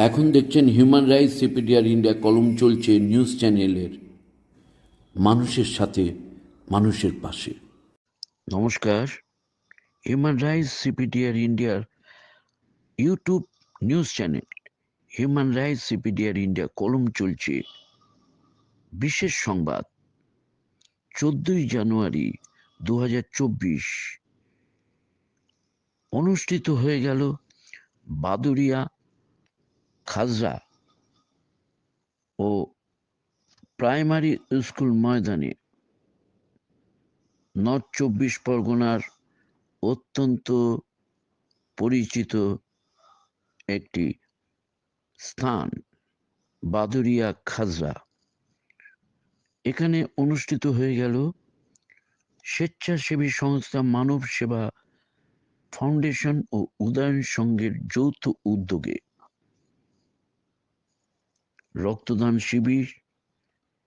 এখন দেখছেন human rights CPDR India কলম চলছে নিউজ চ্যানেলের মানুষের সাথে মানুষের পাশে। নমস্কার, হিউম্যান রাইটস সিপিডিআর ইন্ডিয়ার YouTube news channel human rights CPDR India কলম চলছে বিশেষ সংবাদ। 14 জানুয়ারি 2024 অনুষ্ঠিত হয়ে গেল বাদুড়িয়া খাজরা ও প্রাইমারি স্কুল ময়দানে নর্থ 24 পরগনার অত্যন্ত পরিচিত একটি স্থান বাদুড়িয়া খাজরা। এখানে অনুষ্ঠিত হয়ে গেল স্বেচ্ছাসেবী সংস্থা মানব সেবা ফাউন্ডেশন ও উদয়ন সংঘের যৌথ উদ্যোগে রক্তদান শিবির,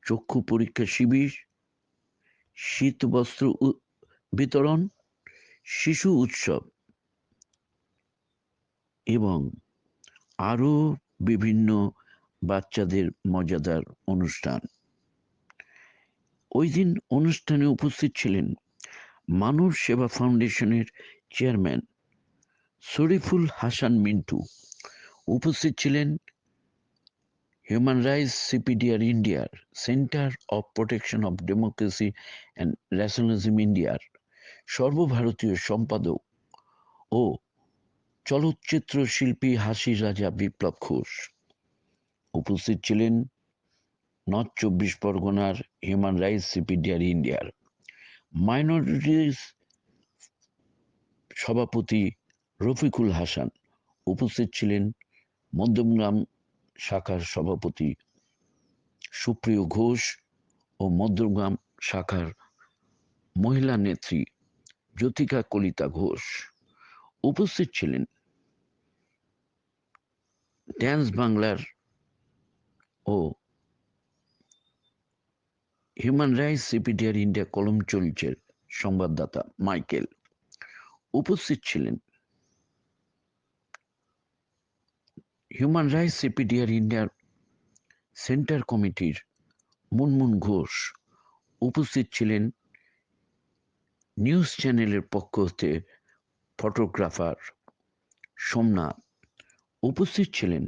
চক্ষু পরীক্ষা শিবির, শীত বস্ত্র বিতরণ, শিশু উৎসব এবং আরো বিভিন্ন বাচ্চাদের মজাদার অনুষ্ঠান। ওই দিন অনুষ্ঠানে উপস্থিত ছিলেন মানব সেবা ফাউন্ডেশনের চেয়ারম্যান শরীফুল হাসান মিন্টু। উপস্থিত ছিলেন হিউম্যান রাইটস সিপিডিআর ইন্ডিয়ার centre of protection of democracy and nationalism ইন্ডিয়ার সর্বভারতীয় সম্পাদক ও চলচ্চিত্র শিল্পী হাসির রাজা বিপ্লব ঘোষ। উপস্থিত ছিলেন নর্থ 24 পরগনার হিউম্যান রাইটস সিপিডিআর ইন্ডিয়ার মাইনরিটিস সভাপতি রফিকুল হাসান। উপস্থিত ছিলেন মধ্যমগ্রাম শাখার সভাপতি সুপ্রিয় ঘোষ ও মধ্যমগ্রাম শাখার মহিলা নেত্রী জ্যোতিকা কলিতা ঘোষ। উপস্থিত ছিলেন ড্যান্স বাংলার ও হিউম্যান রাইটস সিপিডিআর ইন্ডিয়া কলম চলছে সংবাদদাতা মাইকেল। উপস্থিত ছিলেন হিউম্যান রাইটস সিপিডিআর ইন্ডিয়ার সেন্টার কমিটির মুনমুন ঘোষ। উপস্থিত ছিলেন নিউজ চ্যানেলের পক্ষ হতে ফটোগ্রাফার সোমনাথ। উপস্থিত ছিলেন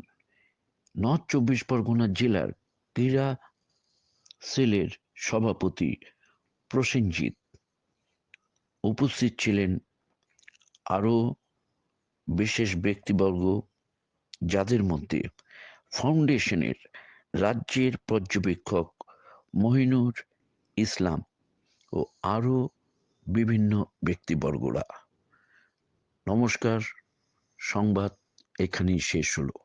নর্থ 24 পরগনা জেলার ক্রীড়া সেলের সভাপতি প্রসেনজিৎ। উপস্থিত ছিলেন আরো বিশেষ ব্যক্তিবর্গ, যাদের মধ্যে ফাউন্ডেশনের রাজ্যের পর্যবেক্ষক মহিনুর ইসলাম ও আরো বিভিন্ন ব্যক্তিবর্গরা। নমস্কার, সংবাদ এখানেই শেষ হলো।